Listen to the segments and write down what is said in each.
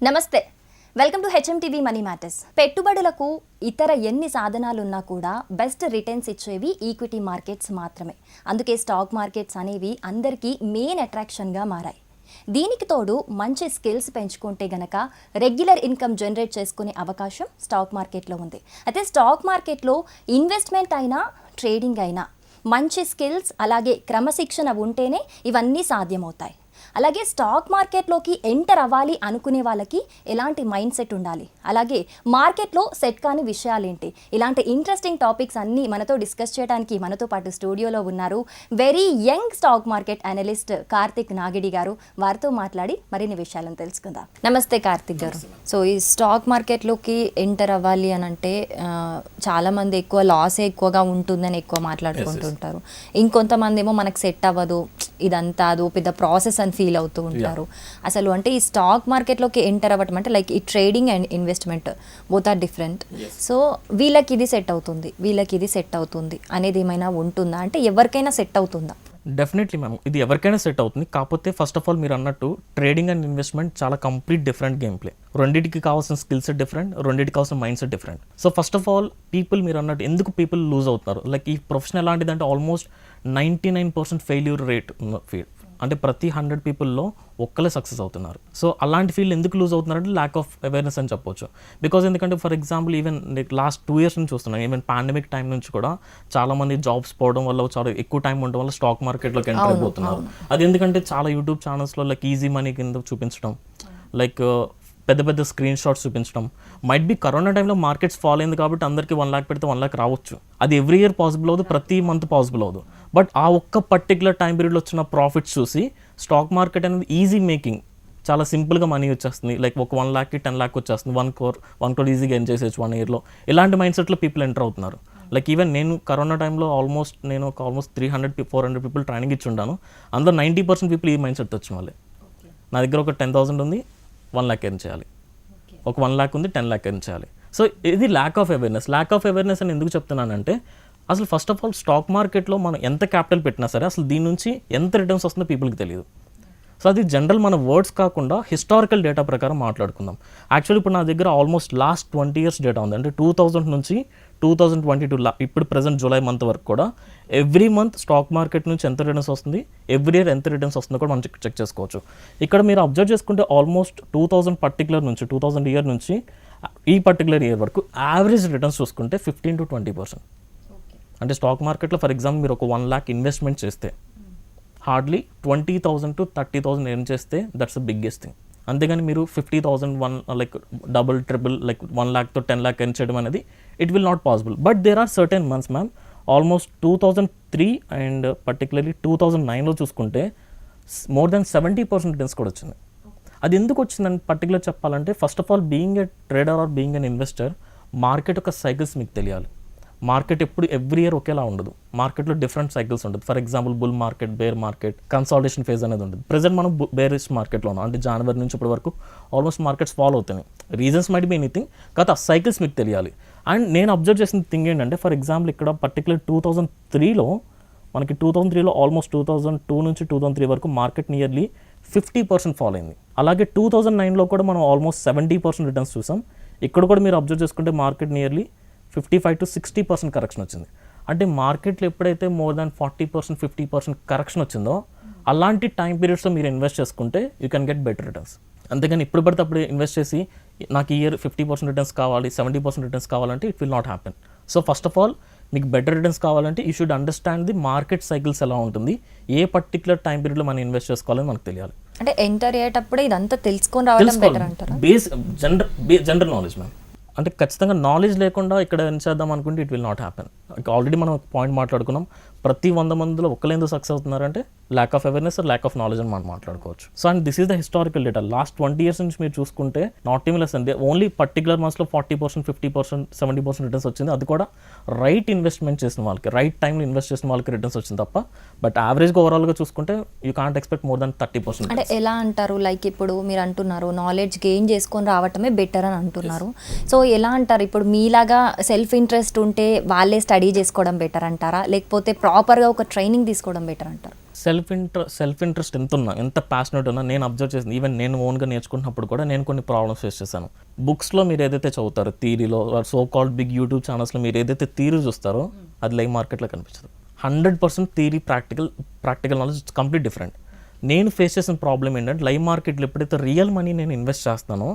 నమస్తే, welcome to HMTV money matters. పెట్టుబడులకు ఇతర ఎన్ని సాధనాలున్నా కూడా బెస్ట్ రిటర్న్స్ ఇచ్చేవి ఈక్విటీ మార్కెట్స్ మాత్రమే. అందుకే స్టాక్ మార్కెట్స్ అనేవి అందరికీ మెయిన్ అట్రాక్షన్గా మారాయి. దీనికి తోడు మంచి స్కిల్స్ పెంచుకుంటే గనక రెగ్యులర్ ఇన్కమ్ జనరేట్ చేసుకునే అవకాశం స్టాక్ మార్కెట్లో ఉంది. అయితే స్టాక్ మార్కెట్లో ఇన్వెస్ట్మెంట్ అయినా ట్రేడింగ్ అయినా మంచి స్కిల్స్ అలాగే క్రమశిక్షణ ఉంటేనే ఇవన్నీ సాధ్యమవుతాయి. అలాగే స్టాక్ మార్కెట్లోకి ఎంటర్ అవ్వాలి అనుకునే వాళ్ళకి ఎలాంటి మైండ్ సెట్ ఉండాలి, అలాగే మార్కెట్లో సెట్ కాని విషయాలేంటి, ఇలాంటి ఇంట్రెస్టింగ్ టాపిక్స్ అన్నీ మనతో డిస్కస్ చేయడానికి మనతో పాటు స్టూడియోలో ఉన్నారు very young stock market analyst Karthik Nagidi గారు. వారితో మాట్లాడి మరిన్ని విషయాలను తెలుసుకుందాం. నమస్తే కార్తిక్ గారు. సో ఈ స్టాక్ మార్కెట్లోకి ఎంటర్ అవ్వాలి అని అంటే చాలామంది ఎక్కువ లాసే ఎక్కువగా ఉంటుందని ఎక్కువ మాట్లాడుకుంటుంటారు. ఇంకొంతమంది ఏమో మనకు సెట్ అవ్వదు, ఇదంతా అదో పెద్ద ప్రాసెస్ అని ఫీల్ అవుతూ ఉంటారు. అసలు అంటే ఈ స్టాక్ మార్కెట్లోకి ఎంటర్ అవ్వటం అంటే లైక్ ఈ trading and investment both are different. So వీళ్ళకి ఇది సెట్ అవుతుంది, వీళ్ళకి ఇది సెట్ అవుతుంది అనేది ఏమైనా ఉంటుందా? అంటే ఎవరికైనా సెట్ అవుతుందా? డెఫినెట్లీ మ్యామ్, ఇది ఎవరికైనా సెట్ అవుతుంది. కాకపోతే ఫస్ట్ ఆఫ్ ఆల్ మీరు అన్నట్టు ట్రేడింగ్ అండ్ ఇన్వెస్ట్మెంట్ చాలా కంప్లీట్ డిఫరెంట్ గేమ్ ప్లే. రెండింటికి కావాల్సిన స్కిల్ సెట్ డిఫరెంట్, రెండింటికి కావాల్సిన mind set different. So first of all people మీరు అన్నట్టు ఎందుకు పీపుల్ లూజ్ అవుతున్నారు, లైక్ ఈ ప్రొఫెషన్ ఎలాంటిదంటే ఆల్మోస్ట్ 99% ఫెయిల్యూర్ రేట్ ఫీల్డ్. అంటే ప్రతి 100 పీపుల్లో ఒక్కలే సక్సెస్ అవుతున్నారు. సో అలాంటి ఫీల్డ్ ఎందుకు లూజ్ అవుతున్నారంటే ల్యాక్ ఆఫ్ అవేర్నెస్ అని చెప్పొచ్చు. బికాజ్ ఎందుకంటే for example even last 2 years నుంచి చూస్తున్నాం, ఈవెన్ పాండమిక్ టైం నుంచి కూడా చాలామంది జాబ్స్ పోవడం వల్ల చాలా ఎక్కువ టైం ఉండడం వల్ల స్టాక్ మార్కెట్లోకి ఎంటర్ అయిపోతున్నారు. అది ఎందుకంటే చాలా యూట్యూబ్ ఛానల్స్లో లైక్ ఈజీ మనీ కింద చూపించడం, లైక్ పెద్ద పెద్ద స్క్రీన్ షాట్స్ చూపించడం. మైట్ బి కరోనా టైంలో మార్కెట్స్ ఫాల్ అయింది కాబట్టి అందరికీ 1 lakh పెడితే 1 lakh రావచ్చు. అది ఎవ్రీ ఇయర్ పాసిబుల్ అవ్వదు, ప్రతి మంత్ పాసిబుల్ అవ్వదు. బట్ ఆ ఒక్క పర్టికులర్ టైం పీరియడ్లో వచ్చిన ప్రాఫిట్స్ చూసి స్టాక్ మార్కెట్ అనేది ఈజీ మేకింగ్, చాలా సింపుల్గా మనీ వచ్చేస్తుంది. లైక్ ఒక 1 lakh 10 lakh వచ్చేస్తుంది, 1 crore ఈజీగా ఎన్ చేసేచ్చు 1 yearలో. ఇలాంటి మైండ్ సెట్లో పీపుల్ ఎంటర్ అవుతున్నారు. లైక్ ఈవెన్ నేను కరోనా టైంలో ఆల్మోస్ట్ 300-400 పీపుల్ ట్రైనింగ్ ఇచ్చి ఉన్నాను. అందులో 90% పీపుల్ ఈ మైండ్ సెట్ వచ్చిన వాళ్ళే. నా దగ్గర ఒక 10,000 ఉంది, 1 lakh ఎర్న్ చేయాలి. ఒక 1 lakh ఉంది, 10 lakh ఎర్న్ చేయాలి. సో ఇది ల్యాక్ ఆఫ్ అవేర్నెస్ అని ఎందుకు చెప్తున్నానంటే అసలు ఫస్ట్ ఆఫ్ ఆల్ స్టాక్ మార్కెట్లో మనం ఎంత క్యాపిటల్ పెట్టినా సరే అసలు దీని నుంచి ఎంత రిటర్న్స్ వస్తుందో పీపుల్కి తెలియదు. సో అది జనరల్ మన వర్డ్స్ కాకుండా హిస్టారికల్ డేటా ప్రకారం మాట్లాడుకుందాం. యాక్చువల్లీ ఇప్పుడు నా దగ్గర ఆల్మోస్ట్ లాస్ట్ 20 years డేటా ఉంది. అంటే 2000 నుంచి 2022 ఇప్పుడు ప్రజెంట్ జూలై మంత్ వరకు కూడా ఎవ్రీ మంత్ స్టాక్ మార్కెట్ నుంచి ఎంత రిటర్న్స్ వస్తుంది, ఎవ్రీ ఇయర్ ఎంత రిటర్న్స్ వస్తుందో కూడా మనం చెక్ చేసుకోవచ్చు. ఇక్కడ మీరు అబ్జర్వ్ చేసుకుంటే ఆల్మోస్ట్ 2000 పర్టికులర్ నుంచి 2000 ఇయర్ నుంచి ఈ పర్టికులర్ ఇయర్ వరకు యావరేజ్ రిటర్న్స్ చూసుకుంటే 15-20%. అంటే స్టాక్ మార్కెట్లో ఫర్ ఎగ్జాంపుల్ మీరు ఒక 1 lakh ఇన్వెస్ట్మెంట్ చేస్తే హార్డ్లీ 20,000 to 30,000 ఎర్న్ చేస్తే దట్స్ ద బిగ్గెస్ట్ థింగ్. అంతేగాని మీరు 50,000 like double triple like 1 lakh to 10 lakh earn చేయడం అనేది it will not possible. But there are certain months ma'am, almost 2003 and particularly 2009లో చూసుకుంటే మోర్ దెన్ 70% రిటర్న్స్ కూడా వచ్చింది. అది ఎందుకు వచ్చిందని పర్టికులర్ చెప్పాలంటే first of all being a trader or being an investor, market యొక్క సైకిల్స్ మీకు తెలియాలి. మార్కెట్ ఎప్పుడు ఎవ్రీ ఇయర్ ఒకేలా ఉండదు, మార్కెట్లో డిఫరెంట్ సైకిల్స్ ఉంటుంది. For example bull market, bear market, consolidation phase అనేది ఉంటుంది. ప్రెజెంట్ మనం బేరిష్ మార్కెట్లో ఉన్నాం. అంటే జనవరి నుంచి ఇప్పటి వరకు ఆల్మోస్ట్ మార్కెట్స్ ఫాలో అవుతున్నాయి. రీజన్స్ మైట్ బి ఎనీథింగ్, కాకపోతే ఆ సైకిల్స్ మీకు తెలియాలి. అండ్ నేను అబ్జర్వ్ చేసిన థింగ్ ఏంటంటే ఫర్ ఎగ్జాంపుల్ ఇక్కడ పర్టికులర్ 2003లో మనకి 2003లో ఆల్మోస్ట్ 2002 నుంచి 2003 వరకు మార్కెట్ నియర్లీ 50% ఫాలో అయింది. అలాగే 2009లో కూడా మనం ఆల్మోస్ట్ 70% రిటర్న్స్ చూసాం. ఇక్కడ కూడా మీరు అబ్జర్వ్ చేసుకుంటే మార్కెట్ నియర్లీ 55-60% కరెక్షన్ వచ్చింది. అంటే మార్కెట్లో ఎప్పుడైతే మోర్ దాన్ 40% 50% కరెక్షన్ వచ్చిందో అలాంటి టైం పీరియడ్స్లో మీరు ఇన్వెస్ట్ చేసుకుంటే you can get better returns. అంతేగాని ఇప్పుడు పడితే అప్పుడు ఇన్వెస్ట్ చేసి నాకు ఈ ఇయర్ 50% రిటర్న్స్ కావాలి, 70% రిటర్న్స్ కావాలంటే it will not happen. So first of all మీకు బెటర్ రిటర్న్స్ కావాలంటే you should understand the market cycles ఎలా ఉంటుంది, ఏ పర్టికులర్ టైం పీరియడ్లో మనం ఇన్వెస్ట్ చేసుకోవాలని మనకు తెలియాలి. అంటే ఎంటర్ అయ్యేటప్పుడే ఇదంతా తెలుసుకొని రావడం బెటర్ అంటారా? General knowledge ma'am. అంటే ఖచ్చితంగా నాలెడ్జ్ లేకుండా ఇక్కడ ఏం చేద్దాం అనుకుంటే it will not happen. Already మనం ఒక పాయింట్ మాట్లాడుకున్నాం, ప్రతి 100 మందిలో ఒకళ్ళెందుకు సక్సెస్ అవుతున్నారంటే lack of awareness, lack of knowledge అని మనం మాట్లాడుకోవచ్చు. So and this is the historical data. Last 20 years నుంచి మీరు చూసుకుంటే నాట్ ఈవెన్ లెస్ అండి, ఓన్లీ పర్టికులర్ మంత్స్లో 40%, 50%, 70% రిటర్న్స్ వచ్చింది. అది కూడా రైట్ ఇన్వెస్ట్మెంట్ చేసిన వాళ్ళకి, రైట్ టైంలో ఇన్వెస్ట్ చేసిన వాళ్ళకి రిటర్న్స్ వచ్చింది తప్ప. బట్ యావరేజ్గా ఓవరాల్గా చూసుకుంటే you can't expect more than 30%. అంటే ఎలా అంటారు, లైక్ ఇప్పుడు మీరు అంటున్నారు నాలెడ్జ్ గెయిన్ చేసుకొని రావటమే బెటర్ అని అంటున్నారు. సో ఎలా అంటారు, ఇప్పుడు మీలాగా సెల్ఫ్ ఇంట్రెస్ట్ ఉంటే వాళ్ళే స్టడీ చేసుకోవడం బెటర్ అంటారా, లేకపోతే ప్రాపర్గా ఒక ట్రైనింగ్ తీసుకోవడం బెటర్ అంటారు? సెల్ఫ్ ఇంట్రెస్ట్ ఎంత ప్యాషనెట్ ఉన్నా నేను అబ్జర్వ్ చేసింది, ఈవెన్ నేను ఓన్గా నేర్చుకున్నప్పుడు కూడా నేను కొన్ని ప్రాబ్లమ్స్ ఫేస్ చేశాను. బుక్స్లో మీరు ఏదైతే చదువుతారో థియరీలో, సో కాల్డ్ బిగ్ యూట్యూబ్ ఛానల్స్లో మీరు ఏదైతే థియరీ చూస్తారో అది లైవ్ మార్కెట్లో కనిపించదు. 100% theory practical knowledge complete different. నేను ఫేస్ చేసిన ప్రాబ్లం ఏంటంటే లైవ్ మార్కెట్లో ఎప్పుడైతే రియల్ మనీ నేను ఇన్వెస్ట్ చేస్తానో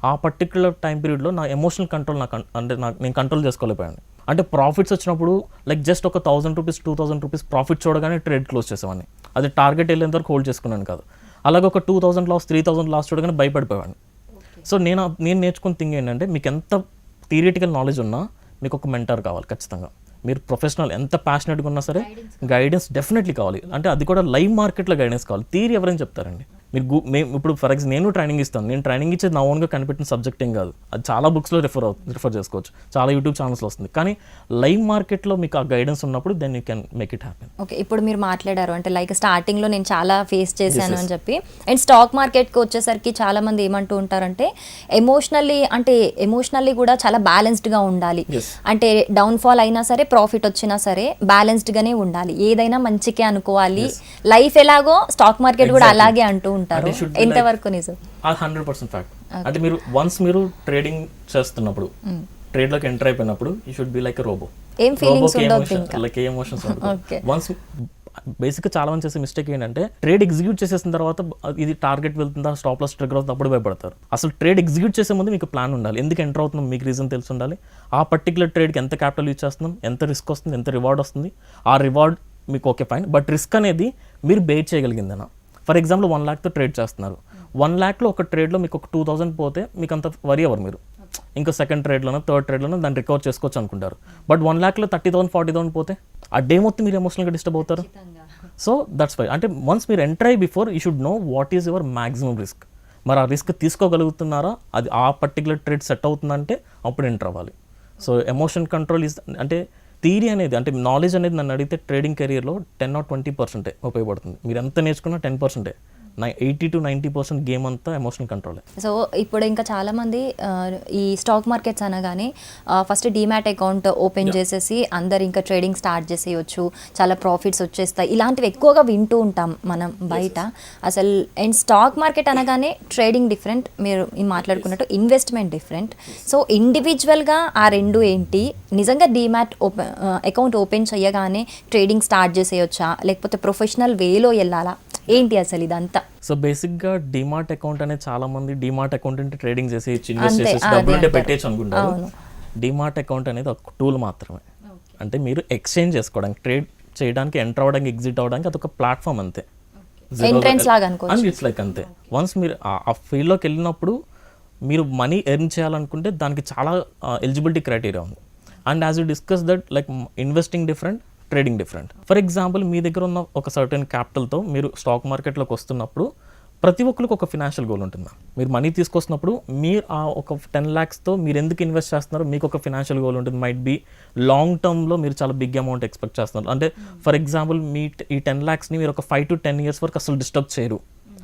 ఆ పర్టికులర్ టైం పీరియడ్లో నా ఎమోషనల్ కంట్రోల్ నేను కంట్రోల్ చేసుకోలేకపోయాను. అంటే ప్రాఫిట్స్ వచ్చినప్పుడు లైక్ జస్ట్ ఒక 1000 రూపీస్ 2000 రూపీస్ ప్రాఫిట్ చూడగానే ట్రేడ్ క్లోజ్ చేసేవాడిని. అది టార్గెట్ వెళ్ళేంత వరకు హోల్డ్ చేసుకున్నాను కాదు. అలాగే ఒక 2000 లాస్ 3000 లాస్ చూడగానే భయపడిపోయాను. సో నేను నేర్చుకున్న థింగ్ ఏంటంటే మీకు ఎంత థియరిటికల్ నాలెడ్జ్ ఉన్నా మీకు ఒక మెంటర్ కావాలి ఖచ్చితంగా. మీరు ప్రొఫెషనల్ ఎంత ప్యాషనెట్గా ఉన్నా సరే గైడెన్స్ డెఫినెట్లీ కావాలి. అంటే అది కూడా లైవ్ మార్కెట్లో గైడెన్స్ కావాలి. థియరీ ఎవరైనా చెప్తారండి. మీరు మేము ఇప్పుడు ఫర్ ఎగ్జాంపుల్ నేను ట్రైనింగ్ ఇస్తాను. నేను ట్రైనింగ్ ఇచ్చేది నా ఓన్గా కనిపెట్టిన సబ్జెక్ట్ ఏం కాదు. అది చాలా బుక్స్లో రిఫర్ చేసుకోవచ్చు, చాలా యూట్యూబ్ ఛానల్స్లో వస్తుంది. కానీ లైవ్ మార్కెట్లో మీకు ఆ గైడెన్స్ ఉన్నప్పుడు then you can make it happen. Okay, ఇప్పుడు మీరు మాట్లాడారు అంటే లైక్ స్టార్టింగ్లో నేను చాలా ఫేస్ చేశాను అని చెప్పి. అండ్ స్టాక్ మార్కెట్కి వచ్చేసరికి చాలా మంది ఏమంటూ ఉంటారంటే ఎమోషనల్లీ కూడా చాలా బ్యాలెన్స్డ్గా ఉండాలి. అంటే డౌన్ఫాల్ అయినా సరే ప్రాఫిట్ వచ్చినా సరే బ్యాలెన్స్డ్గానే ఉండాలి, ఏదైనా మంచికే అనుకోవాలి. లైఫ్ ఎలాగో స్టాక్ మార్కెట్ కూడా అలాగే అంటూ ఉంటారు. ఎంతవరకు నిజం? 100% ఫ్యాక్ట్. అంటే మీరు వన్స్ మీరు ట్రేడింగ్ చేస్తున్నప్పుడు ట్రేడ్లోకి ఎంటర్ అయిపోయినప్పుడు you should be like a robot. ఏం ఫీలింగ్స్ ఉండవు, లైక్ ఏ ఎమోషన్స్ వన్స్ బేసిక్గా చాలా మంది చేసే మిస్టేక్ ఏంటంటే ట్రేడ్ ఎగ్జిక్యూట్ చేసేసిన తర్వాత ఇది టార్గెట్ వెళ్తుందా, స్టాప్ లాస్ ట్రిగ్గర్ అవుతుంది అప్పుడు భయపడతారు. అసలు ట్రేడ్ ఎగ్జిక్యూట్ చేసే ముందు మీకు ప్లాన్ ఉండాలి. ఎందుకు ఎంటర్ అవుతున్నాం మీకు రీజన్ తెలిసి ఉండాలి. ఆ పర్టికులర్ ట్రేడ్కి ఎంత క్యాపిటల్ యూజ్ చేస్తున్నాం, ఎంత రిస్క్ వస్తుంది, ఎంత రివార్డ్ వస్తుంది. ఆ రివార్డ్ మీకు ఓకే ఫైన్, బట్ రిస్క్ అనేది మీరు బేర్ చేయగలిగిందనా. ఫర్ ఎగ్జాంపుల్ 1 lakh ట్రేడ్ చేస్తున్నారు. 1 lakhలో ఒక ట్రేడ్లో మీకు ఒక 2000 పోతే మీకు అంత వరి అవ్వరు మీరు. ఇంకా సెకండ్ ట్రేడ్లోనో థర్డ్ ట్రేడ్లోనో దాన్ని రికవర్ చేసుకోవచ్చు అనుకుంటారు. బట్ 1 lakhలో 30,000 40,000 పోతే ఆ డే మొత్తం మీరు ఎమోషనల్గా డిస్టర్బ్ అవుతారు. సో దట్స్ వై అంటే వన్స్ మీరు ఎంటర్ అయ్యి before you should know what is your maximum risk. మరి ఆ రిస్క్ తీసుకోగలుగుతున్నారా, అది ఆ పర్టికులర్ ట్రేడ్ సెట్ అవుతుందంటే అప్పుడు ఎంటర్ అవ్వాలి. సో ఎమోషన్ కంట్రోల్ ఈజ్ అంటే థియరీ అనేది అంటే నాలెడ్జ్ అనేది నన్ను అడిగితే ట్రేడింగ్ కెరియర్లో 10 or 20% ఉపయోగపడుతుంది. మీరు ఎంత నేర్చుకున్నా 10%. 80 to 90% గేమ్ అంతా ఎమోషనల్ కంట్రోలే. సో ఇప్పుడు ఇంకా చాలామంది ఈ స్టాక్ మార్కెట్స్ అనగానే ఫస్ట్ డీమ్యాట్ అకౌంట్ ఓపెన్ చేసేసి అందరు ఇంకా ట్రేడింగ్ స్టార్ట్ చేసేయచ్చు, చాలా ప్రాఫిట్స్ వచ్చేస్తాయి, ఇలాంటివి ఎక్కువగా వింటూ ఉంటాం మనం బయట. అసలు అండ్ స్టాక్ మార్కెట్ అనగానే ట్రేడింగ్ డిఫరెంట్, మీరు మాట్లాడుకున్నట్టు ఇన్వెస్ట్మెంట్ డిఫరెంట్. సో ఇండివిజువల్గా ఆ రెండు ఏంటి, నిజంగా డీమ్యాట్ అకౌంట్ ఓపెన్ చేయగానే ట్రేడింగ్ స్టార్ట్ చేసేయచ్చా, లేకపోతే ప్రొఫెషనల్ వేలో వెళ్ళాలా, ఏంటి అసలు ఇదంతా? సో బేసిక్గా డిమార్ట్ అకౌంట్ అనేది చాలా మంది డిమార్ట్ అకౌంట్ అంటే ట్రేడింగ్ చేసేయచ్చు, ఇన్వెస్ట్ చేసేసి డబ్బులు అంటే పెట్టేయచ్చు అనుకుంటారు. డిమార్ట్ అకౌంట్ అనేది ఒక టూల్ మాత్రమే. అంటే మీరు ఎక్స్చేంజ్ చేసుకోవడానికి, ట్రేడ్ చేయడానికి, ఎంటర్ అవ్వడానికి, ఎగ్జిట్ అవ్వడానికి అదొక ప్లాట్ఫామ్ అంతే. ఇట్స్ లైక్ అంతే. వన్స్ మీరు ఆ ఫీల్డ్లోకి వెళ్ళినప్పుడు మీరు మనీ ఎర్న్ చేయాలనుకుంటే దానికి చాలా ఎలిజిబిలిటీ క్రైటీరియా ఉంది. And as you discuss that like investing different, trading different. For example మీ దగ్గర ఉన్న ఒక సర్టెన్ క్యాపిటల్తో మీరు స్టాక్ మార్కెట్లోకి వస్తున్నప్పుడు ప్రతి ఒక్కరికి ఒక ఫినాన్షియల్ గోల్ ఉంటుంది. మీరు మనీ తీసుకొస్తున్నప్పుడు మీరు ఆ ఒక 10 lakhsతో మీరు ఎందుకు ఇన్వెస్ట్ చేస్తున్నారో మీకు ఒక ఫినాన్షియల్ గోల్ ఉంటుంది. మైట్ బి లాంగ్ టర్మ్లో మీరు చాలా బిగ్ అమౌంట్ ఎక్స్పెక్ట్ చేస్తున్నారు. అంటే ఫర్ ఎగ్జాంపుల్ ఈ 10 lakhsని మీరు ఒక 5 to 10 years వరకు అసలు డిస్టర్బ్ చేయరు.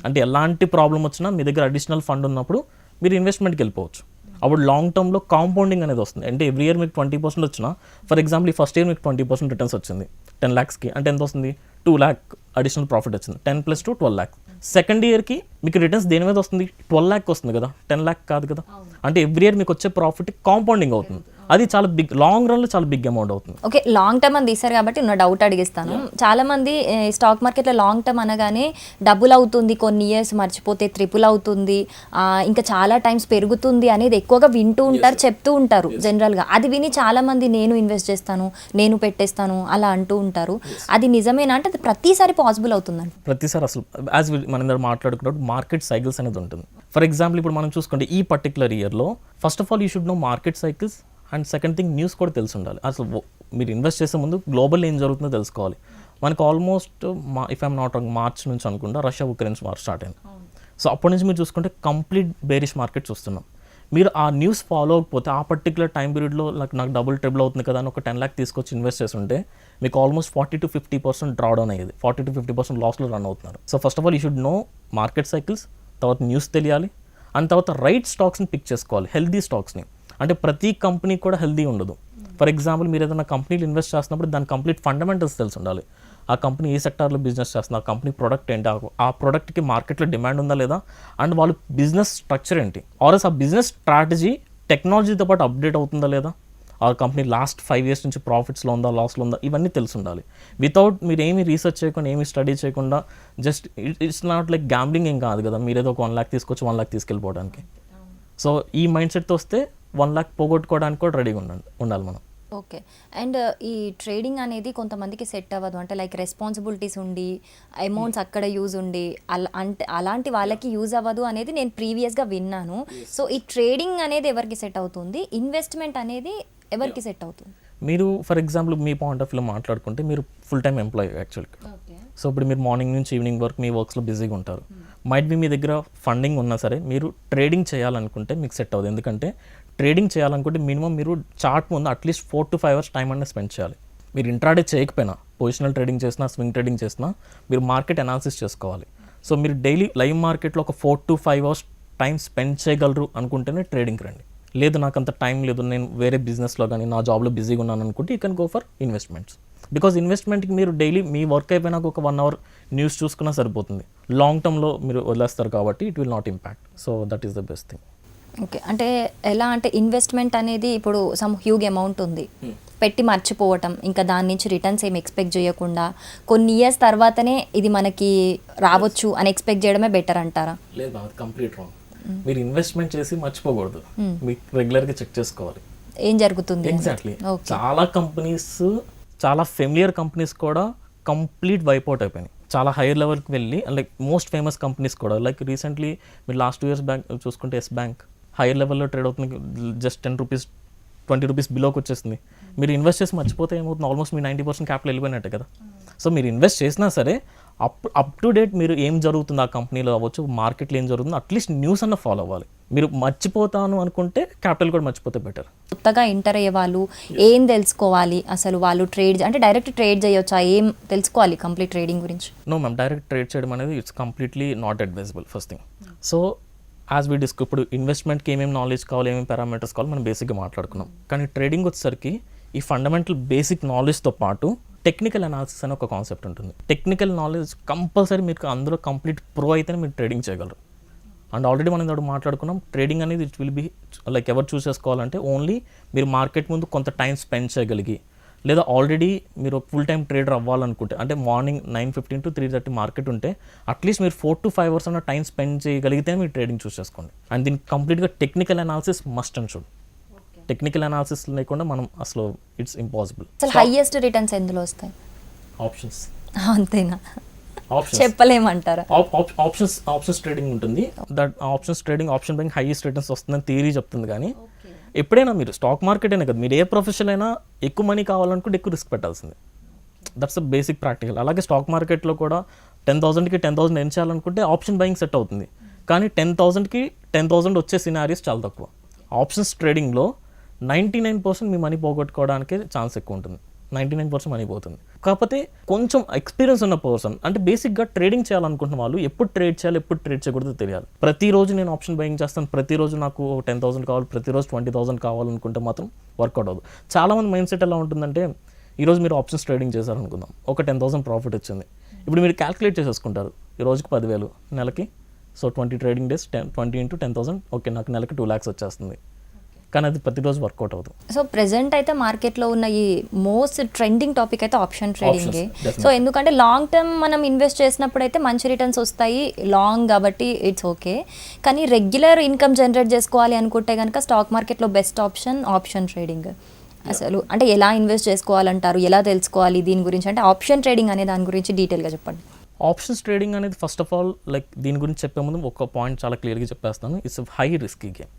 అంటే ఎలాంటి ప్రాబ్లం వచ్చినా మీ దగ్గర అడిషనల్ ఫండ్ ఉన్నప్పుడు మీరు ఇన్వెస్ట్మెంట్కి వెళ్ళిపోవచ్చు. అప్పుడు లాంగ్ టర్మ్లో కాంపౌండింగ్ అనేది వస్తుంది. అంటే ఎవ్రీ ఇయర్ మీకు 20% వచ్చినా, ఫర్ ఎగ్జాంపుల్ ఈ ఫస్ట్ ఇయర్ మీకు 20% రిటర్న్స్ వచ్చింది 10 lakhsకి, అంటే ఎంత వస్తుంది 2 lakh అడిషనల్ ప్రాఫిట్ వచ్చింది. 10 + 2 12 lakh. సెకండ్ ఇయర్కి మీకు రిటర్న్స్ దేని మీద వస్తుంది, 12 lakh వస్తుంది కదా, 10 lakh కాదు కదా. అంటే ఎవ్రీ ఇయర్ మీకు వచ్చే ప్రాఫిట్ కాంపౌండింగ్ అవుతుంది. అది చాలా బిగ్, లాంగ్ రన్లో చాలా బిగ్ అమౌంట్ అవుతుంది. ఓకే, లాంగ్ టర్మ్ అని తీశారు కాబట్టి నా డౌట్ అడిగిస్తాను. చాలా మంది స్టాక్ మార్కెట్లో లాంగ్ టర్మ్ అనగానే డబుల్ అవుతుంది, కొన్ని ఇయర్స్ మర్చిపోతే ట్రిపుల్ అవుతుంది, ఇంకా చాలా టైమ్స్ పెరుగుతుంది అనేది ఎక్కువగా వింటూ ఉంటారు, చెప్తూ ఉంటారు జనరల్గా. అది విని చాలా మంది నేను ఇన్వెస్ట్ చేస్తాను, నేను పెట్టేస్తాను అలా అంటూ ఉంటారు. అది నిజమేనా? అంటే అది ప్రతిసారి పాసిబుల్ అవుతుందండి? ప్రతిసారి అసలు యాజ్ మనం మాట్లాడుకున్నప్పుడు మార్కెట్ సైకిల్స్ అనేది ఉంటుంది. ఫర్ ఎగ్జాంపుల్ ఇప్పుడు మనం చూసుకుంటే ఈ పర్టికులర్ ఇయర్లో first of all you should know market cycles. And second thing news కూడా తెలిసి ఉండాలి. అసలు మీరు ఇన్వెస్ట్ చేసే ముందు గ్లోబల్ ఏం జరుగుతుందో తెలుసుకోవాలి. మనకు almost if I'm not wrong March నుంచి అనుకుంటా రష్యా ఉక్రెయిన్ వార్ స్టార్ట్ అయింది. సో అప్పటి నుంచి మీరు చూసుకుంటే కంప్లీట్ బేరిష్ మార్కెట్ చూస్తున్నాం. మీరు ఆ న్యూస్ ఫాలో అవ్వకపోతే ఆ పర్టికులర్ టైం పీరియడ్లో నాకు డబుల్ ట్రిబుల్ అవుతుంది కదా అని ఒక 10 lakh తీసుకొచ్చి ఇన్వెస్ట్ చేస్తుంటే మీకు ఆల్మోస్ట్ 40 to 50% డ్రా డౌన్ అయ్యేది. 40 to 50% లాస్లో రన్ అవుతున్నారు. So first of all you should know market cycles, తర్వాత న్యూస్ తెలియాలి, అండ్ తర్వాత రైట్ స్టాక్స్ని పిక్ చేసుకోవాలి, హెల్దీ స్టాక్స్ని. అంటే ప్రతి కంపెనీ కూడా హెల్దీ ఉండదు. ఫర్ ఎగ్జాంపుల్ మీరు ఏదైనా కంపెనీలు ఇన్వెస్ట్ చేస్తున్నప్పుడు దాని కంప్లీట్ ఫండమెంటల్స్ తెలిసి ఉండాలి. ఆ కంపెనీ ఏ సెక్టార్లో బిజినెస్ చేస్తుంది, ఆ కంపెనీ ప్రోడక్ట్ ఏంటి, ఆ ప్రోడక్ట్కి మార్కెట్లో డిమాండ్ ఉందా లేదా, అండ్ వాళ్ళు బిజినెస్ స్ట్రక్చర్ ఏంటి, ఆర్ఎస్ ఆ బిజినెస్ స్ట్రాటజీ టెక్నాలజీతో పాటు అప్డేట్ అవుతుందా లేదా, ఆ కంపెనీ లాస్ట్ 5 years నుంచి ప్రాఫిట్స్లో ఉందా లాస్లో ఉందా, ఇవన్నీ తెలిసి ఉండాలి. వితౌట్ మీరు ఏమీ రీసెర్చ్ చేయకుండా ఏమీ స్టడీ చేయకుండా just it's not like gambling ఏం కాదు కదా, మీరు ఏదో ఒక 1 lakh తీసుకొచ్చి 1 lakh తీసుకెళ్ళిపోవడానికి. సో ఈ మైండ్ సెట్తో వస్తే 1 lakh పోగొట్టుకోవడానికి కూడా రెడీగా ఉండాలి మనం. ఓకే. అండ్ ఈ ట్రేడింగ్ అనేది కొంతమందికి సెట్ అవ్వదు, అంటే లైక్ రెస్పాన్సిబిలిటీస్ ఉండి అమౌంట్స్ అక్కడ యూజ్ ఉండి అంటే అలాంటి వాళ్ళకి యూజ్ అవ్వదు అనేది నేను ప్రీవియస్గా విన్నాను. సో ఈ ట్రేడింగ్ అనేది ఎవరికి సెట్ అవుతుంది, ఇన్వెస్ట్మెంట్ అనేది ఎవరికి సెట్ అవుతుంది? మీరు for example me point of వ్యూలో మాట్లాడుకుంటే మీరు ఫుల్ టైం ఎంప్లాయీ యాక్చువల్గా. సో ఇప్పుడు మీరు మార్నింగ్ నుంచి ఈవినింగ్ వరకు మీ వర్క్స్లో బిజీగా ఉంటారు. మైట్ బి మీ దగ్గర ఫండింగ్ ఉన్నా సరే మీరు ట్రేడింగ్ చేయాలనుకుంటే మీకు సెట్ అవ్వదు. ఎందుకంటే ట్రేడింగ్ చేయాలనుకుంటే మినిమం మీరు చార్ట్ ముందు అట్లీస్ట్ 4 to 5 hours టైం అనేది స్పెండ్ చేయాలి. మీరు ఇంట్రాడే చేయకపోయినా పొజిషనల్ ట్రేడింగ్ చేసినా స్వింగ్ ట్రేడింగ్ చేసినా మీరు మార్కెట్ అనాలిసిస్ చేసుకోవాలి. సో మీరు డైలీ లైవ్ మార్కెట్లో ఒక 4 to 5 hours టైం స్పెండ్ చేయగలరు అనుకుంటేనే ట్రేడింగ్కి రండి. లేదు నాకు అంత టైం లేదు, నేను వేరే బిజినెస్లో కానీ నా జాబ్లో బిజీగా ఉన్నాను అనుకుంటే you can go for investments. Because ఇన్వెస్ట్మెంట్కి మీరు డైలీ మీ వర్క్ అయిపోయినాక ఒక 1 hour న్యూస్ చూసుకున్నా సరిపోతుంది. లాంగ్ టర్మ్లో మీరు వదిలేస్తారు కాబట్టి it will not impact. So that is the best thing. Okay. అంటే ఎలా అంటే ఇన్వెస్ట్మెంట్ అనేది ఇప్పుడు సమ్ హ్యూగ్ అమౌంట్ ఉంది, పెట్టి మర్చిపోవటం, ఇంకా దాని నుంచి రిటర్న్స్ ఏమి ఎక్స్పెక్ట్ చేయకుండా కొన్ని ఇయర్స్ తర్వాతనే ఇది మనకి రావచ్చు అని ఎక్స్పెక్ట్ చేయడమే బెటర్ అంటారా? లేదు, అది కంప్లీట్ రాంగ్. మీరు ఇన్వెస్ట్మెంట్ చేసి మర్చిపోకూడదు, మీకు రెగ్యులర్గా చెక్ చేసుకోవాలి ఏం జరుగుతుంది. ఎగ్జాక్ట్లీ. చాలా కంపెనీస్, చాలా ఫెమిలియర్ కంపెనీస్ కూడా కంప్లీట్ వైప్అవుట్ అయిపోయినాయి. చాలా హైయర్ లెవెల్కి వెళ్ళి లైక్ మోస్ట్ ఫేమస్ కంపెనీస్ కూడా లైక్ రీసెంట్లీ మీరు లాస్ట్ 2 years బ్యాంక్ చూసుకుంటే ఎస్ బ్యాంక్ హైయర్ లెవెల్లో ట్రేడ్ అవుతుంది, జస్ట్ 10 rupees 20 rupees బిలోకి వచ్చేస్తుంది. మీరు ఇన్వెస్ట్ చేసి మర్చిపోతే ఏమవుతుంది, ఆల్మోస్ట్ మీ 90% క్యాపిటల్ వెళ్ళిపోయినట్టే కదా. సో మీరు ఇన్వెస్ట్ చేసినా సరే అప్ టు డేట్ మీరు ఏం జరుగుతుంది ఆ కంపెనీలో అవ్వచ్చు, మార్కెట్లో ఏం జరుగుతుందో అట్లీస్ట్ న్యూస్ అన్న ఫాలో అవ్వాలి. మీరు మర్చిపోతాను అనుకుంటే క్యాపిటల్ కూడా మర్చిపోతే బెటర్. కొత్తగా ఎంటర్ అయ్యే వాళ్ళు ఏం తెలుసుకోవాలి, అసలు వాళ్ళు ట్రేడ్ అంటే డైరెక్ట్ ట్రేడ్ చేయొచ్చా, ఏం తెలుసుకోవాలి కంప్లీట్ ట్రేడింగ్ గురించి? నో మ్యామ్, డైరెక్ట్ ట్రేడ్ చేయడం అనేది it's completely not advisable first thing. So as we disc ఇప్పుడు ఇన్వెస్ట్మెంట్కి ఏమేమి నాలెడ్జ్ కావాలి, ఏమేమి పారామీటర్స్ కావాలి మనం బేసిక్గా మాట్లాడుకున్నాం. కానీ ట్రేడింగ్ వచ్చేసరికి ఈ ఫండమెంటల్ బేసిక్ నాలెడ్జ్తో పాటు టెక్నికల్ అనాలిసిస్ అనే ఒక కాన్సెప్ట్ ఉంటుంది. టెక్నికల్ నాలెడ్జ్ కంపల్సరీ మీకు అందులో కంప్లీట్ ప్రో అయితేనే మీరు ట్రేడింగ్ చేయగలరు. అండ్ ఆల్రెడీ మనం ఇందాక మాట్లాడుకున్నాం, ట్రేడింగ్ అనేది ఇట్ విల్ బి లైక్ ఎవరు చూస్ చేసుకోవాలంటే ఓన్లీ మీరు మార్కెట్ ముందు కొంత టైం స్పెండ్ చేయగలిగి, లేదా ఆల్రెడీ మీరు ఫుల్ టైం ట్రేడర్ అవ్వాలనుకుంటే అంటే మార్నింగ్ 9:15 to 3:30 మార్కెట్ ఉంటే అట్లీస్ట్ మీరు 4 to 5 hours అన్న టైం స్పెండ్ చేయగలిగితే మీరు ట్రేడింగ్ చూస్ చేసుకోండి. అండ్ దీనికి కంప్లీట్గా technical analysis must and should. Technical analysis లేకుండా మనం అసలు ఇట్స్ ఇంపాసిబుల్. అసలు హైయెస్ట్ రిటర్న్స్ ఎందులో వస్తాయి? ఆప్షన్స్. అంతేనా? ఆప్షన్స్ చెప్పలేమంటారా? ఆప్షన్స్ ట్రేడింగ్ ఉంటుంది. That options trading, option buying highest returns వస్తుందని థియరీ చెప్తుంది. కానీ ఎప్పుడైనా మీరు స్టాక్ మార్కెట్ అయినా కదా, మీరు ఏ ప్రొఫెషన్ అయినా ఎక్కువ మనీ కావాలనుకుంటే ఎక్కువ రిస్క్ పెట్టాల్సిందే. That's a basic practical. అలాగే స్టాక్ మార్కెట్లో కూడా 10,000కి 10,000 ఎర్న్ చేయాలనుకుంటే ఆప్షన్ బయింగ్ సెట్ అవుతుంది. కానీ 10,000కి 10,000 వచ్చే సినారీస్ చాలా తక్కువ. ఆప్షన్స్ ట్రేడింగ్లో 99% మీ మనీ పోగొట్టుకోవడానికి ఛాన్స్ ఎక్కువ ఉంటుంది. 99% మనీ పోతుంది. కాకపోతే కొంచెం ఎక్స్పీరియన్స్ ఉన్న పర్సన్, అంటే బేసిక్గా ట్రేడింగ్ చేయాలనుకుంటున్న వాళ్ళు ఎప్పుడు ట్రేడ్ చేయాలి, ఎప్పుడు ట్రేడ్ చేయకూడదు తెలియాలి. ప్రతిరోజు నేను ఆప్షన్ బయింగ్ చేస్తాను, ప్రతిరోజు నాకు 10,000 కావాలి, ప్రతిరోజు 20,000 కావాలనుకుంటే మాత్రం వర్కౌట్ అవ్వదు. చాలామంది మైండ్ సెట్ ఎలా ఉంటుందంటే, ఈరోజు మీరు ఆప్షన్స్ ట్రేడింగ్ చేశారనుకుందాం, ఒక 10,000 ప్రాఫిట్ వచ్చింది. ఇప్పుడు మీరు క్యాల్కులేట్ చేసేసుకుంటారు, ఈ రోజుకి 10,000 నెలకి, so 20 trading days 20 into 10,000, okay నాకు నెలకి 2 lakhs వచ్చేస్తుంది. కానీ అది ప్రతిరోజు వర్కౌట్ అవుతుంది. సో ప్రెసెంట్ అయితే మార్కెట్లో ఉన్న ఈ మోస్ట్ ట్రెండింగ్ టాపిక్ అయితే ఆప్షన్ ట్రేడింగే. సో ఎందుకంటే లాంగ్ టర్మ్ మనం ఇన్వెస్ట్ చేసినప్పుడు అయితే మంచి రిటర్న్స్ వస్తాయి లాంగ్, కాబట్టి ఇట్స్ ఓకే. కానీ రెగ్యులర్ ఇన్కమ్ జనరేట్ చేసుకోవాలి అనుకుంటే కనుక స్టాక్ మార్కెట్లో బెస్ట్ ఆప్షన్ ట్రేడింగ్. అసలు అంటే ఎలా ఇన్వెస్ట్ చేసుకోవాలంటారు, ఎలా తెలుసుకోవాలి దీని గురించి, అంటే ఆప్షన్ ట్రేడింగ్ అనే దాని గురించి డీటెయిల్గా చెప్పండి. ఆప్షన్స్ ట్రేడింగ్ అనేది ఫస్ట్ ఆఫ్ ఆల్ లైక్ దీని గురించి చెప్పే ముందు ఒక పాయింట్ చాలా క్లియర్గా చెప్పేస్తాను. It's high risky game.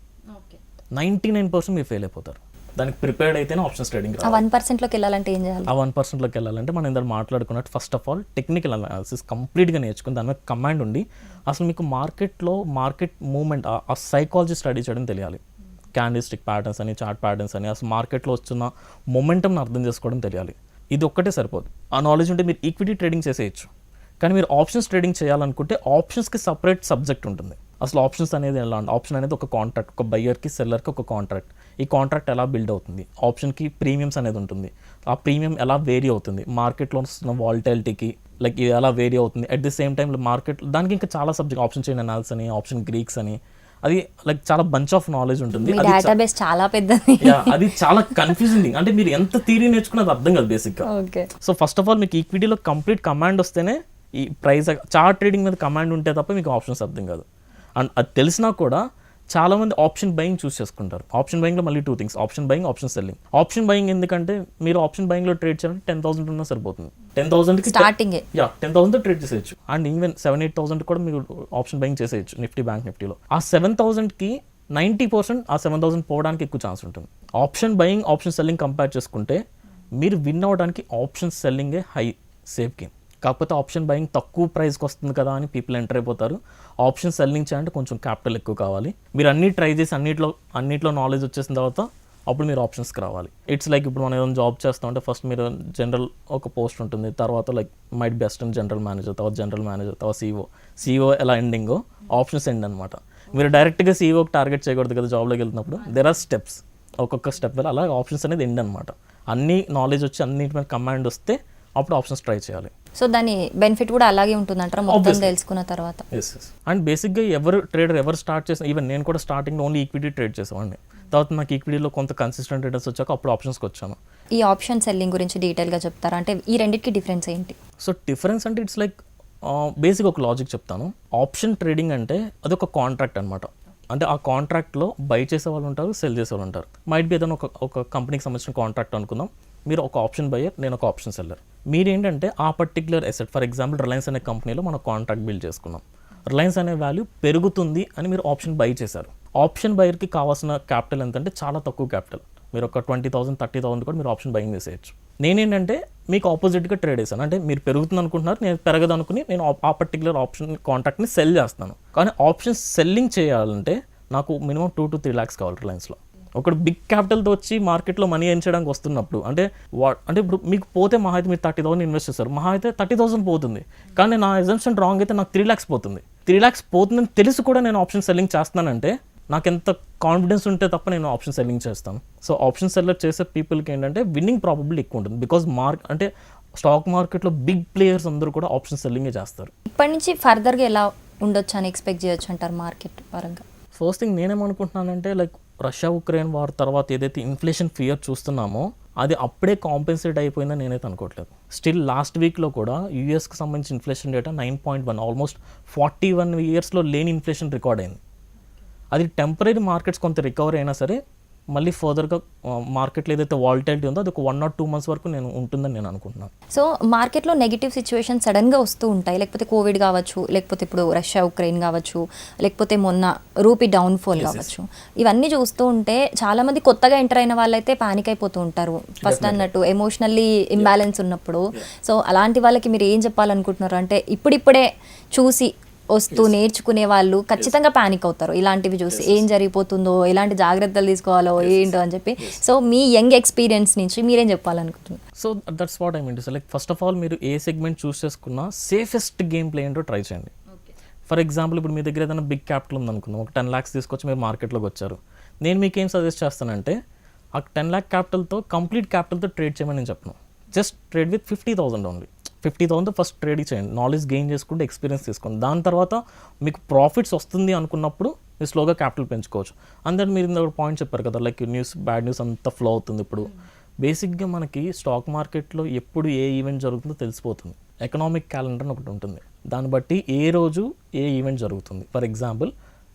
99% మీరు ఫెయిల్ అయిపోతారు. దానికి ప్రిపేర్డ్ అయితేనే ఆప్షన్స్ ట్రేడింగ్. ఆ 1%లోకి వెళ్ళాలంటే ఏం చేయాలి? ఆ 1%లోకి వెళ్ళాలంటే మనం ఇందాక మాట్లాడుకున్నట్టు first of all technical analysis కంప్లీట్గా నేర్చుకుని దాని మీద కమాండ్ ఉండి అసలు మీకు మార్కెట్ మూవ్మెంట్ ఆ సైకాలజీ స్టడీ చేయడం తెలియాలి. క్యాండిల్స్టిక్ ప్యాటర్న్స్ అని, చార్ట్ ప్యాటర్న్స్ అని, అసలు మార్కెట్లో వస్తున్న మొమెంటంని అర్థం చేసుకోవడం తెలియాలి. ఇది ఒక్కటే సరిపోదు. ఆ నాలెడ్జ్ ఉంటే మీరు ఈక్విటీ ట్రేడింగ్ చేసేయచ్చు. కానీ మీరు ఆప్షన్స్ ట్రేడింగ్ చేయాలనుకుంటే ఆప్షన్స్కి సపరేట్ సబ్జెక్ట్ ఉంటుంది. అసలు ఆప్షన్స్ అనేది ఎలా అంటే, ఆప్షన్ అనేది ఒక కాంట్రాక్ట్, ఒక బయ్యర్కి సెల్లర్కి ఒక కాంట్రాక్ట్. ఈ కాంట్రాక్ట్ ఎలా బిల్డ్ అవుతుంది, ఆప్షన్కి ప్రీమియమ్స్ అనేది ఉంటుంది, ఆ ప్రీమియం ఎలా వేరీ అవుతుంది, మార్కెట్లో వస్తున్న వాల్టాలిటీకి లైక్ ఇది ఎలా వేరీ అవుతుంది, at the same time market దానికి ఇంకా చాలా సబ్జెక్ట్ ఆప్షన్ చైన్ అనాలిసిస్ అని, ఆప్షన్ గ్రీక్స్ అని, అది లైక్ చాలా బంచ్ ఆఫ్ నాలెడ్జ్ ఉంటుంది. మీ డేటాబేస్ చాలా పెద్దది. అది చాలా కన్ఫ్యూజింగ్, అంటే మీరు ఎంత థియరీ నేర్చుకున్నది అర్థం కాదు బేసిక్గా. Okay. So first of all మీకు ఈక్విటీలో కంప్లీట్ కమాండ్ వస్తేనే ఈ ప్రైస్, చార్ట్ ట్రేడింగ్ మీద కమాండ్ ఉంటే తప్ప మీకు ఆప్షన్స్ అర్థం కాదు. అండ్ అది తెలిసినా కూడా చాలామంది ఆప్షన్ బయింగ్ చూస్ చేసుకుంటారు. ఆప్షన్ బయింగ్లో మళ్ళీ 2 things, option buying, option selling. Option buying ఎందుకంటే మీరు ఆప్షన్ బయింగ్లో ట్రేడ్ చేయాలంటే 10,000 ఉన్నా సరిపోతుంది. 10,000కి స్టార్టింగ్ 10,000తో ట్రేడ్ చేసేయచ్చు. అండ్ ఈవెన్ 7,000-8,000 కూడా మీరు ఆప్షన్ బయింగ్ చేసేయచ్చు నిఫ్టీ, బ్యాంక్ నిఫ్టీలో. ఆ 7,000కి 90% ఆ 7,000 పోవడానికి ఎక్కువ ఛాన్స్ ఉంటుంది. Option buying, option selling compare చేసుకుంటే మీరు విన్ అవ్వడానికి ఆప్షన్ సెల్లింగే హై సేఫ్ గేమ్. కాకపోతే ఆప్షన్ బయింగ్ తక్కువ ప్రైస్కి వస్తుంది కదా అని పీపుల్ ఎంటర్ అయిపోతారు. ఆప్షన్ సెల్లింగ్ చేయాలంటే కొంచెం క్యాపిటల్ ఎక్కువ కావాలి. మీరు అన్నీ ట్రై చేసి అన్నిట్లో నాలెడ్జ్ వచ్చేసిన తర్వాత అప్పుడు మీరు ఆప్షన్స్కి రావాలి. ఇట్స్ లైక్ ఇప్పుడు మనం ఏదైనా జాబ్ చేస్తామంటే ఫస్ట్ మీరు జనరల్ ఒక పోస్ట్ ఉంటుంది, తర్వాత like might best and general manager, తర్వాత జనరల్ మేనేజర్, తర్వాత సీఈఓ ఎలా ఎండింగో ఆప్షన్స్ ఎండ్ అనమాట. మీరు డైరెక్ట్గా సీఈఓకి టార్గెట్ చేయకూడదు కదా జాబ్లోకి వెళ్తున్నప్పుడు. దెర్ ఆర్ స్టెప్స్, ఒక్కొక్క స్టెప్ వల్ల అలా ఆప్షన్స్ అనేది ఎండ్ అనమాట. అన్ని నాలెడ్జ్ వచ్చి అన్నిటి మీద కమాండ్ వస్తే అప్పుడు ఆప్షన్స్ ట్రై చేయాలి. సో దాని బెనిఫిట్ కూడా అలాగే ఉంటుందంటారా మొత్తం తెలుసుకున్న తర్వాత? ఎస్. అండ్ బేసిక్గా ఎవరు స్టార్ట్ చేసిన, ఈవెన్ నేను కూడా స్టార్టింగ్లో ఓన్లీ ఈక్విటీ ట్రేడ్ చేసేవాడిని. తర్వాత నాకు ఈక్విటీలో కొంత కన్సిస్టెంట్ రిటర్న్స్ వచ్చాక అప్పుడు ఆప్షన్స్కి వచ్చాను. ఈ ఆప్షన్ సెల్లింగ్ గురించి డీటెయిల్గా చెప్తారా? అంటే ఈ రెండింటికి డిఫరెన్స్ ఏంటి? సో డిఫరెన్స్ అంటే ఇట్స్ లైక్ బేసిక్ ఒక లాజిక్ చెప్తాను. ఆప్షన్ ట్రేడింగ్ అంటే అది ఒక కాంట్రాక్ట్ అనమాట. అంటే ఆ కాంట్రాక్ట్లో బై చేసే వాళ్ళు ఉంటారు, సెల్ చేసే వాళ్ళు ఉంటారు. మైట్ బి ఏదైనా ఒక కంపెనీకి సంబంధించిన కాంట్రాక్ట్ అనుకుందాం. మీరు ఒక ఆప్షన్ బయర్, నేను ఒక ఆప్షన్ సెల్లర్. మీరేంటంటే ఆ particular asset, for example Reliance అనే కంపెనీలో మనం కాంట్రాక్ట్ బిల్డ్ చేసుకున్నాం. రిలయన్స్ అనే వాల్యూ పెరుగుతుంది అని మీరు ఆప్షన్ బై చేశారు. ఆప్షన్ బయర్కి కావాల్సిన క్యాపిటల్ ఎంతంటే చాలా తక్కువ క్యాపిటల్. మీరు ఒక 20,000, 30,000 కూడా మీరు ఆప్షన్ బయింగ్ చేసేయచ్చు. నేనేంటంటే మీకు ఆపోజిట్గా ట్రేడ్ చేశాను. అంటే మీరు పెరుగుతుంది అనుకుంటున్నారు, నేను పెరగదు అనుకుని నేను ఆ పర్టికులర్ ఆప్షన్ కాంట్రాక్ట్ని సెల్ చేస్తాను. కానీ ఆప్షన్ సెల్లింగ్ చేయాలంటే నాకు మినిమం 2 to 3 lakhs కావాలి రిలయన్స్లో. ఒకటి బిగ్ క్యాపిటల్తో వచ్చి మార్కెట్లో మనీ ఎర్న్ చేయడానికి వస్తున్నప్పుడు అంటే ఇప్పుడు మీకు పోతే మహా అయితే మీరు 30,000 ఇన్వెస్ట్ చేస్తారు, మహా అయితే 30,000 పోతుంది. కానీ నా ఎజంప్షన్ రాంగ్ అయితే నాకు 3 lakhs పోతుంది. 3 lakhs పోతుందని తెలిసి కూడా నేను ఆప్షన్ సెల్లింగ్ చేస్తున్నానంటే నాకు ఎంత కాన్ఫిడెన్స్ ఉంటే తప్ప నేను ఆప్షన్ సెల్లింగ్ చేస్తాను. సో ఆప్షన్ సెల్లర్ చేసే పీపుల్కి ఏంటంటే విన్నింగ్ ప్రాబబిలిటీ ఎక్కువ ఉంటుంది. బికాజ్ అంటే స్టాక్ మార్కెట్లో బిగ్ ప్లేయర్స్ అందరూ కూడా ఆప్షన్ సెల్లింగే చేస్తారు. ఇప్పటి నుంచి ఫర్దర్గా ఎలా ఉండొచ్చు అని ఎక్స్పెక్ట్ చేయొచ్చు అంటారు మార్కెట్ పరంగా? ఫస్ట్ థింగ్ నేనేమనుకుంటున్నానంటే లైక్ రష్యా ఉక్రెయిన్ వార్ తర్వాత ఏదైతే ఇన్ఫ్లేషన్ ఫియర్ చూస్తున్నామో అది అప్పుడే కాంపెన్సేట్ అయిపోయిందని నేనైతే అనుకోవట్లేదు. స్టిల్ లాస్ట్ వీక్లో కూడా యూఎస్కి సంబంధించిన ఇన్ఫ్లేషన్ డేటా 9.1, ఆల్మోస్ట్ 41 yearsలో లేని ఇన్ఫ్లేషన్ రికార్డ్ అయింది. అది టెంపరీ మార్కెట్స్ కొంత రికవరీ అయినా సరే మళ్ళీ ఫర్దర్గా మార్కెట్లో ఏదైతే వాల్టాలిటీ ఉందో అది ఒక 1 or 2 months వరకు నేను ఉంటుందని నేను అనుకుంటున్నాను. సో మార్కెట్లో నెగిటివ్ సిచ్యువేషన్ సడన్గా వస్తూ ఉంటాయి, లేకపోతే కోవిడ్ కావచ్చు, లేకపోతే ఇప్పుడు రష్యా ఉక్రెయిన్ కావచ్చు, లేకపోతే మొన్న రూపీ డౌన్ఫాల్ కావచ్చు. ఇవన్నీ చూస్తూ ఉంటే చాలామంది కొత్తగా ఎంటర్ అయిన వాళ్ళైతే పానిక్ అయిపోతూ ఉంటారు ఫస్ట్ అన్నట్టు, ఎమోషనల్లీ ఇంబ్యాలెన్స్ ఉన్నప్పుడు. సో అలాంటి వాళ్ళకి మీరు ఏం చెప్పాలనుకుంటున్నారు? అంటే ఇప్పుడిప్పుడే చూసి వస్తూ నేర్చుకునే వాళ్ళు ఖచ్చితంగా పానిక్ అవుతారు ఇలాంటివి చూసి, ఏం జరిగిపోతుందో, ఎలాంటి జాగ్రత్తలు తీసుకోవాలో ఏంటో అని చెప్పి. సో మీ యంగ్ ఎక్స్పీరియన్స్ నుంచి మీరేం చెప్పాలనుకుంటున్నారు? So that's what I mean to say. Like first of all మీరు ఏ సెగ్మెంట్ చూస్ చేసుకున్నా సేఫెస్ట్ గేమ్ ప్లే ఏంటో ట్రై చేయండి. ఫర్ ఎగ్జాంపుల్ ఇప్పుడు మీ దగ్గర ఏదైనా బిగ్ క్యాపిటల్ ఉందనుకున్నాం, ఒక 10 lakhs తీసుకొచ్చి మీరు మార్కెట్లోకి వచ్చారు. నేను మీకు ఏం సజెస్ట్ చేస్తానంటే ఆ 10 lakh క్యాపిటల్తో కంప్లీట్ క్యాపిటల్తో ట్రేడ్ చేయమని నేను చెప్పను. Just trade with 50,000 only. 50,000 first trade చేయండి, నాలెడ్జ్ గెయిన్ చేసుకుంటే ఎక్స్పీరియన్స్ తీసుకోండి. దాని తర్వాత మీకు ప్రాఫిట్స్ వస్తుంది అనుకున్నప్పుడు మీరు స్లోగా క్యాపిటల్ పెంచుకోవచ్చు. అందరు మీరు ఇంత పాయింట్ చెప్పారు కదా, లైక్ బ్యాడ్ న్యూస్ అంతా ఫ్లో అవుతుంది. ఇప్పుడు బేసిక్గా మనకి స్టాక్ మార్కెట్లో ఎప్పుడు ఏ ఈవెంట్ జరుగుతుందో తెలిసిపోతుంది. ఎకనామిక్ క్యాలెండర్ అని ఒకటి ఉంటుంది, దాన్ని బట్టి ఏ రోజు ఏ ఈవెంట్ జరుగుతుంది. For example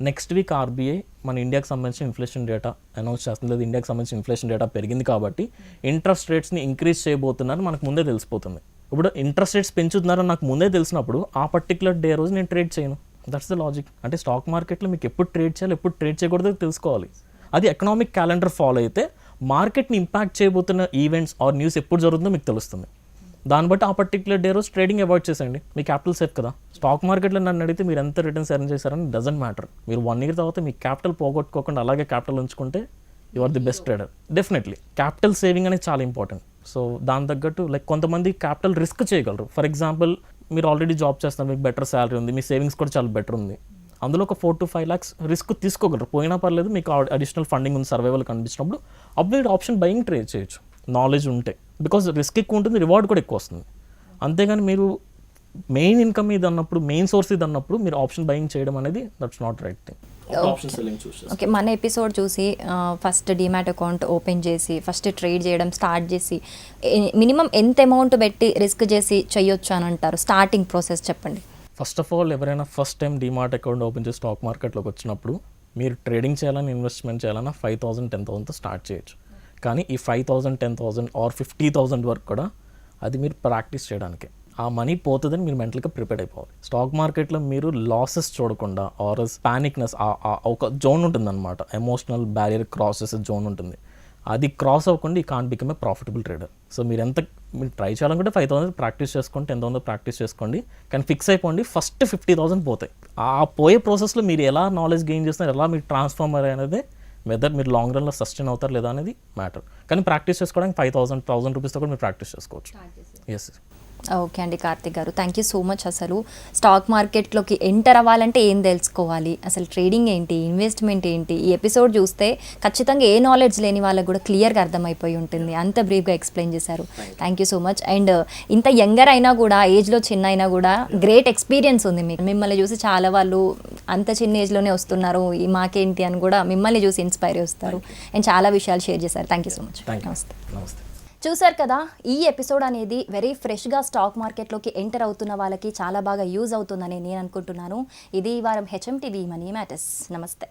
next week RBI మన ఇండియాకి సంబంధించిన ఇన్ఫ్లేషన్ డేటా అనౌన్స్ చేస్తుంది, లేదా ఇండియాకి సంబంధించిన ఇన్ఫ్లేషన్ డేటా పెరిగింది కాబట్టి ఇంట్రెస్ట్ రేట్స్ని ఇంక్రీజ్ చేయబోతున్నారు మనకు ముందే తెలిసిపోతుంది. ఇప్పుడు ఇంట్రెస్ట్ రేట్స్ పెంచుతున్నారని నాకు ముందే తెలిసినప్పుడు ఆ పర్టికులర్ డే రోజు నేను ట్రేడ్ చేయను. That's the logic. అంటే స్టాక్ మార్కెట్లో మీకు ఎప్పుడు ట్రేడ్ చేయాలి, ఎప్పుడు ట్రేడ్ చేయకూడదో తెలుసుకోవాలి. అది ఎకనామిక్ క్యాలెండర్ ఫాలో అయితే మార్కెట్ని ఇంపాక్ట్ చేయబోతున్న ఈవెంట్స్ ఆర్ న్యూస్ ఎప్పుడు జరుగుతుందో మీకు తెలుస్తుంది. దాన్ని బట్టి ఆ పర్టికులర్ డే రోజు ట్రేడింగ్ అవాయిడ్ చేసేయండి, మీ క్యాపిటల్ సేఫ్ కదా. స్టాక్ మార్కెట్లో నన్ను అడిగితే మీరు ఎంత రిటర్న్స్ ఎర్న్ చేశారని డజంట్ మ్యాటర్. మీరు 1 year తర్వాత మీ క్యాపిటల్ పోగొట్టుకోకుండా అలాగే క్యాపిటల్ ఉంచుకుంటే you are the best trader. Definitely capital saving అనేది చాలా ఇంపార్టెంట్. సో దాని తగ్గట్టు లైక్ కొంతమంది క్యాపిటల్ రిస్క్ చేయగలరు. ఫర్ ఎగ్జాంపుల్ మీరు ఆల్రెడీ జాబ్ చేస్తున్నారు, మీకు బెటర్ శాలరీ ఉంది, మీ సేవింగ్స్ కూడా చాలా బెటర్ ఉంది. అందులో ఒక 4 to 5 lakhs రిస్క్ తీసుకోగలరు. పోయినా పర్లేదు, మీకు అడిషనల్ ఫండింగ్ ఉంది సర్వైవల్ కనిపించినప్పుడు అప్పుడు మీరు ఆప్షన్ బయింగ్ ట్రేడ్ చేయొచ్చు నాలెడ్జ్ ఉంటే. బికాజ్ రిస్క్ ఎక్కువ ఉంటుంది, రివార్డ్ కూడా ఎక్కువ వస్తుంది. అంతేగాని మీరు మెయిన్ ఇన్కమ్ ఇది అన్నప్పుడు, మెయిన్ సోర్స్ ఇది అన్నప్పుడు మీరు ఆప్షన్ బయింగ్ చేయడం అనేది that's not right thing. Option selling చూసి ఓకే, మన ఎపిసోడ్ చూసి ఫస్ట్ డిమాట్ అకౌంట్ ఓపెన్ చేసి ఫస్ట్ ట్రేడ్ చేయడం స్టార్ట్ చేసి మినిమం ఎంత అమౌంట్ పెట్టి రిస్క్ చేసి చేయొచ్చు అని అంటారు? స్టార్టింగ్ ప్రాసెస్ చెప్పండి. ఫస్ట్ ఆఫ్ ఆల్ ఎవరైనా first time DMart account open చేసి స్టాక్ మార్కెట్లోకి వచ్చినప్పుడు మీరు ట్రేడింగ్ చేయాలని, ఇన్వెస్ట్మెంట్ చేయాలన్నా 5,000 10,000తో స్టార్ట్ చేయొచ్చు. కానీ ఈ 5,000 10,000 ఆర్ 50,000 వరకు కూడా అది మీరు ప్రాక్టీస్ చేయడానికి. ఆ మనీ పోతుందని మీరు మెంటల్గా ప్రిపేర్ అయిపోవాలి. స్టాక్ మార్కెట్లో మీరు లాసెస్ చూడకుండా ఆర్ పానిక్నెస్, ఒక జోన్ ఉంటుందన్నమాట, ఎమోషనల్ బ్యారియర్ క్రాస్ చేసే జోన్ ఉంటుంది. అది క్రాస్ అవ్వకుండా ఈ can't become a profitable trader. So మీరు ట్రై చేయాలనుకుంటే 5,000 ప్రాక్టీస్ చేసుకోండి, 10,000 ప్రాక్టీస్ చేసుకోండి, కానీ ఫిక్స్ అయిపోండి ఫస్ట్ 50,000 పోతాయి. ఆ పోయే ప్రాసెస్లో మీరు ఎలా నాలెడ్జ్ గెయిన్ చేస్తున్నారు, ఎలా మీరు ట్రాన్స్ఫార్మర్ అనేది, వెదర్ మీరు లాంగ్ రన్లో సస్టైన్ అవుతారు లేదా అనేది మ్యాటర్. కానీ ప్రాక్టీస్ చేసుకోవడానికి 5,000 రూపీస్తో కూడా మీరు ప్రాక్టీస్ చేసుకోవచ్చు. ఎస్. ఓకే అండి, కార్తిక్ గారు థ్యాంక్ యూ సో మచ్. అసలు స్టాక్ మార్కెట్లోకి ఎంటర్ అవ్వాలంటే ఏం తెలుసుకోవాలి, అసలు ట్రేడింగ్ ఏంటి, ఇన్వెస్ట్మెంట్ ఏంటి, ఈ ఎపిసోడ్ చూస్తే ఖచ్చితంగా ఏ నాలెడ్జ్ లేని వాళ్ళకి కూడా క్లియర్గా అర్థమైపోయి ఉంటుంది. అంత బ్రీఫ్గా ఎక్స్ప్లెయిన్ చేశారు. Thank you so much. And ఇంత యంగర్ అయినా కూడా, ఏజ్లో చిన్న అయినా కూడా గ్రేట్ ఎక్స్పీరియన్స్ ఉంది మీకు. మిమ్మల్ని చూసి చాలా వాళ్ళు అంత చిన్న ఏజ్లోనే వస్తున్నారు, ఈ మాకేంటి అని కూడా మిమ్మల్ని చూసి ఇన్స్పైర్ వస్తారు. అండ్ చాలా విషయాలు షేర్ చేశారు. Thank you so much. నమస్తే. నమస్తే. చూసారు కదా, ఈ ఎపిసోడ్ అనేది వెరీ ఫ్రెష్గా స్టాక్ మార్కెట్లోకి ఎంటర్ అవుతున్న వాళ్ళకి చాలా బాగా యూజ్ అవుతుందని నేను అనుకుంటున్నాను. ఇది ఈ వారం హెచ్ఎం టీవీ మనీ మ్యాటర్స్. నమస్తే.